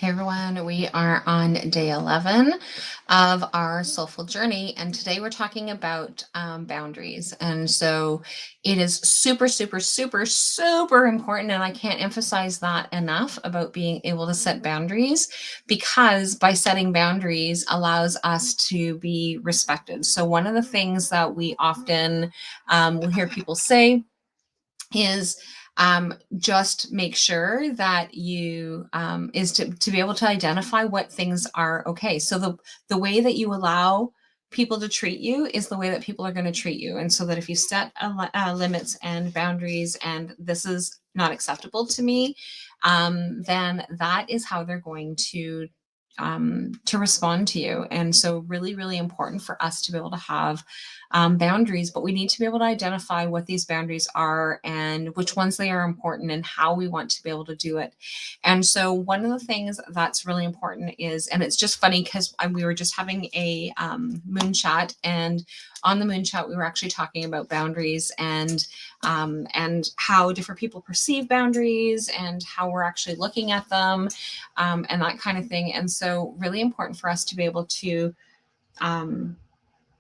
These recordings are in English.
Hey everyone, we are on day 11 of our soulful journey, and today we're talking about boundaries. And so it is super, super, super, super important. And I can't emphasize that enough about being able to set boundaries, because by setting boundaries allows us to be respected. So, one of the things that we often will hear people say is just make sure that you is to be able to identify what things are okay. So the way that you allow people to treat you is the way that people are going to treat you. And so that if you set limits and boundaries, and this is not acceptable to me, then that is how they're going to respond to you. And so really, really important for us to be able to have boundaries, but we need to be able to identify what these boundaries are and which ones they are important and how we want to be able to do it. And so one of the things that's really important is, and it's just funny because we were just having a moon chat, and on the moon chat we were actually talking about boundaries and how different people perceive boundaries and how we're actually looking at them, and that kind of thing. And so really important for us to be able to um,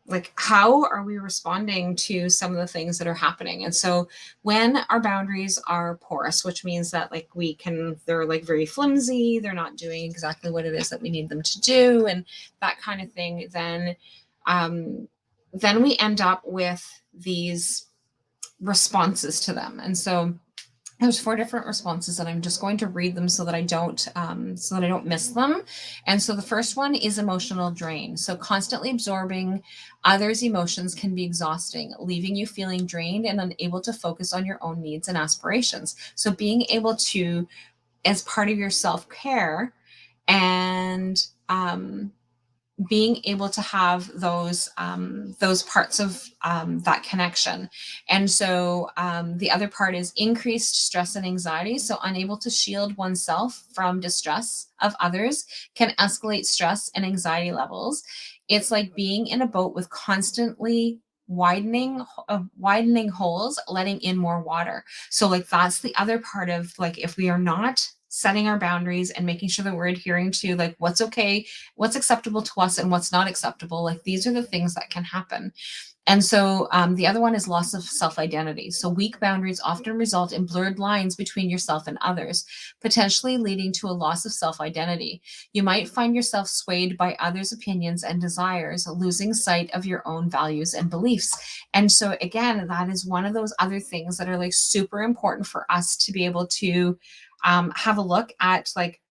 like, how are we responding to some of the things that are happening? And so when our boundaries are porous, which means that like they're like very flimsy, they're not doing exactly what it is that we need them to do, and that kind of thing, um, then we end up with these responses to them. And so there's four different responses, and I'm just going to read them so that I don't miss them. And so the first one is emotional drain. So constantly absorbing others' emotions can be exhausting, leaving you feeling drained and unable to focus on your own needs and aspirations. So being able to, as part of your self-care, and being able to have those parts of that connection. And so the other part is increased stress and anxiety. So unable to shield oneself from distress of others can escalate stress and anxiety levels. It's like being in a boat with constantly widening holes, letting in more water. So like that's the other part of, like, if we are not setting our boundaries and making sure that we're adhering to like what's okay, what's acceptable to us, and what's not acceptable, like these are the things that can happen. And so the other one is loss of self identity. So weak boundaries often result in blurred lines between yourself and others, potentially leading to a loss of self identity. You might find yourself swayed by others' opinions and desires, losing sight of your own values and beliefs. And so, again, that is one of those other things that are like super important for us to be able to have a look at, like,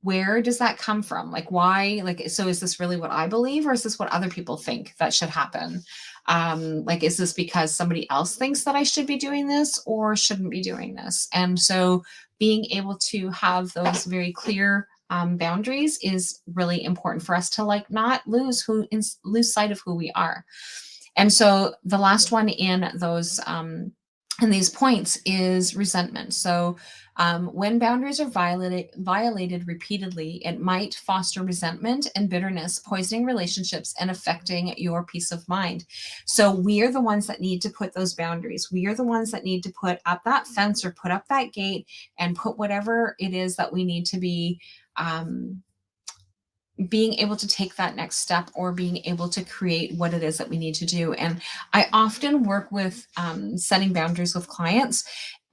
where does that come from? Like, why? Like, so is this really what I believe, or is this what other people think that should happen? Like, is this because somebody else thinks that I should be doing this or shouldn't be doing this? And so being able to have those very clear boundaries is really important for us to like not lose sight of who we are. And so the last one in those in these points is resentment. So when boundaries are violated repeatedly, it might foster resentment and bitterness, poisoning relationships and affecting your peace of mind. So we are the ones that need to put those boundaries. We are the ones that need to put up that fence or put up that gate and put whatever it is that we need to be. Being able to take that next step, or being able to create what it is that we need to do. And I often work with setting boundaries with clients,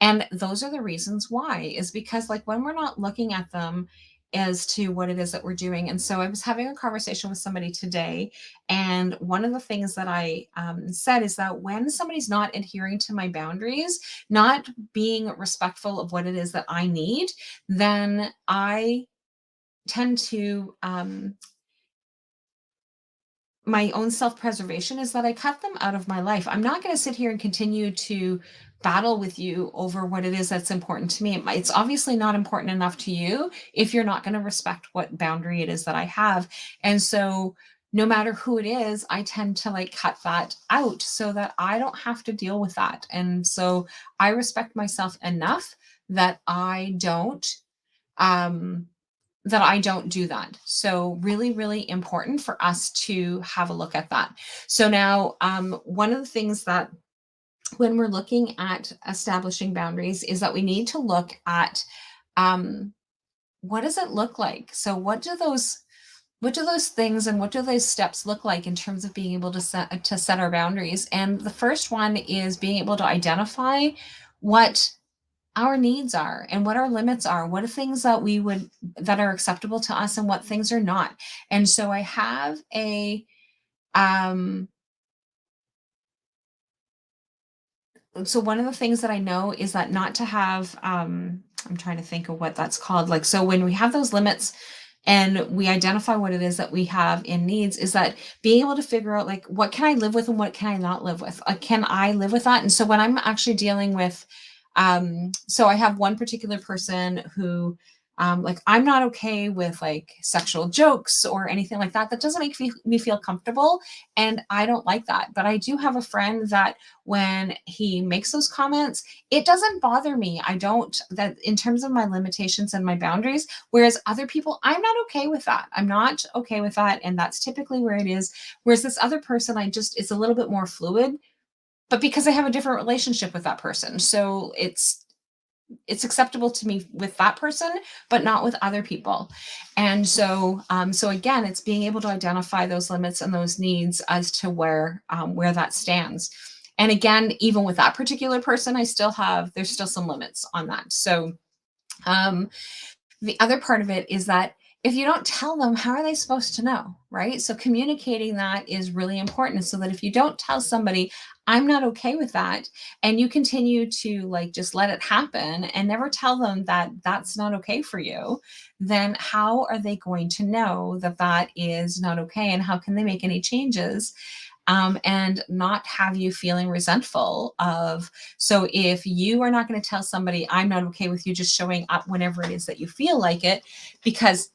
and those are the reasons why, is because like when we're not looking at them as to what it is that we're doing. And so I was having a conversation with somebody today, and one of the things that I said is that when somebody's not adhering to my boundaries, not being respectful of what it is that I need, then I tend to my own self-preservation is that I cut them out of my life. I'm not going to sit here and continue to battle with you over what it is that's important to me. It's obviously not important enough to you if you're not going to respect what boundary it is that I have. And so no matter who it is, I tend to like cut that out so that I don't have to deal with that. And so I respect myself enough that um I don't do that. So really, really important for us to have a look at that. So now, one of the things that when we're looking at establishing boundaries is that we need to look at um, what does it look like? So what do those things and what do those steps look like in terms of being able to set our boundaries? And the first one is being able to identify what our needs are and what our limits are, what are things that are acceptable to us and what things are not. And so I have a um so one of the things that I know is that not to have I'm trying to think of what that's called. Like, so when we have those limits and we identify what it is that we have in needs, is that being able to figure out, like, what can I live with and what can I not live with? Can I live with that? And so when I'm actually dealing with so I have one particular person who like, I'm not okay with like sexual jokes or anything like that. That doesn't make me feel comfortable. And I don't like that. But I do have a friend that when he makes those comments, it doesn't bother me. I don't, that in terms of my limitations and my boundaries, whereas other people, I'm not okay with that. I'm not okay with that. And that's typically where it is. Whereas this other person, it's a little bit more fluid, but because I have a different relationship with that person. So it's acceptable to me with that person, but not with other people. And so again, it's being able to identify those limits and those needs as to where that stands. And again, even with that particular person, there's still some limits on that. So um, the other part of it is that if you don't tell them, how are they supposed to know? Right. So communicating that is really important, so that if you don't tell somebody, I'm not okay with that, and you continue to like just let it happen and never tell them that that's not okay for you, then how are they going to know that that is not okay? And how can they make any changes? And not have you feeling resentful of, so if you are not going to tell somebody, I'm not okay with you just showing up whenever it is that you feel like it, because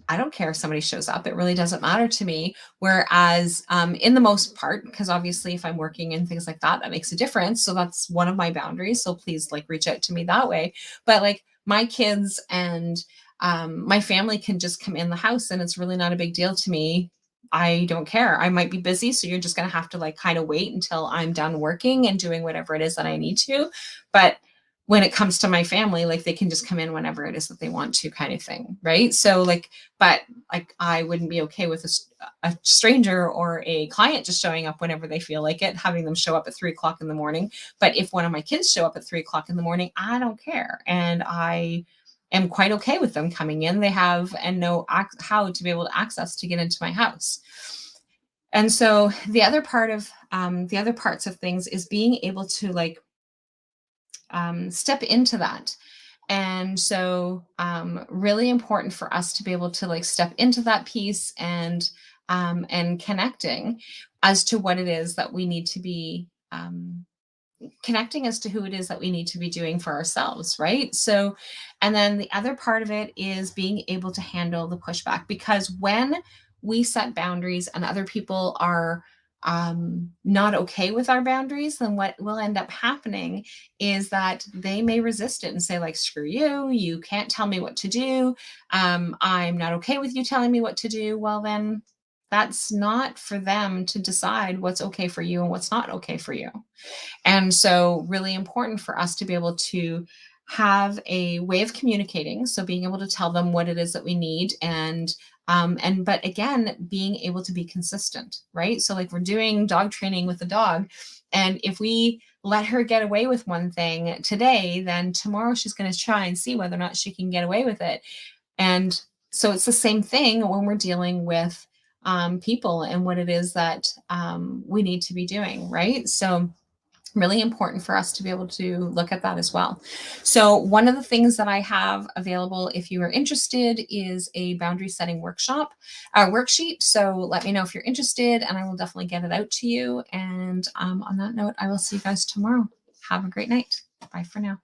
I don't care if somebody shows up. It really doesn't matter to me. Whereas, in the most part, because obviously if I'm working and things like that, that makes a difference. So that's one of my boundaries. So please like reach out to me that way. But like my kids and my family can just come in the house and it's really not a big deal to me. I don't care. I might be busy. So you're just going to have to like kind of wait until I'm done working and doing whatever it is that I need to. But when it comes to my family, like they can just come in whenever it is that they want to, kind of thing. Right. So like, but like I wouldn't be okay with a stranger or a client just showing up whenever they feel like it, having them show up at 3 o'clock in the morning. But if one of my kids show up at 3 o'clock in the morning, I don't care. And I am quite okay with them coming in. They have and know how to be able to access to get into my house. And so the other parts of things is being able to like step into that. And so really important for us to be able to like step into that piece and connecting as to what it is that we need to be connecting as to who it is that we need to be doing for ourselves, right? So, and then the other part of it is being able to handle the pushback, because when we set boundaries and other people are not okay with our boundaries, then what will end up happening is that they may resist it and say, like, screw you, you can't tell me what to do. I'm not okay with you telling me what to do. Well, then that's not for them to decide what's okay for you and what's not okay for you. And so, really important for us to be able to have a way of communicating. So, being able to tell them what it is that we need, but again, being able to be consistent, right? So, like, we're doing dog training with the dog, and if we let her get away with one thing today, then tomorrow she's going to try and see whether or not she can get away with it. And so, it's the same thing when we're dealing with people and what it is that we need to be doing, right? So, really important for us to be able to look at that as well. So one of the things that I have available, if you are interested, is a boundary setting worksheet. So let me know if you're interested and I will definitely get it out to you. And on that note, I will see you guys tomorrow. Have a great night. Bye for now.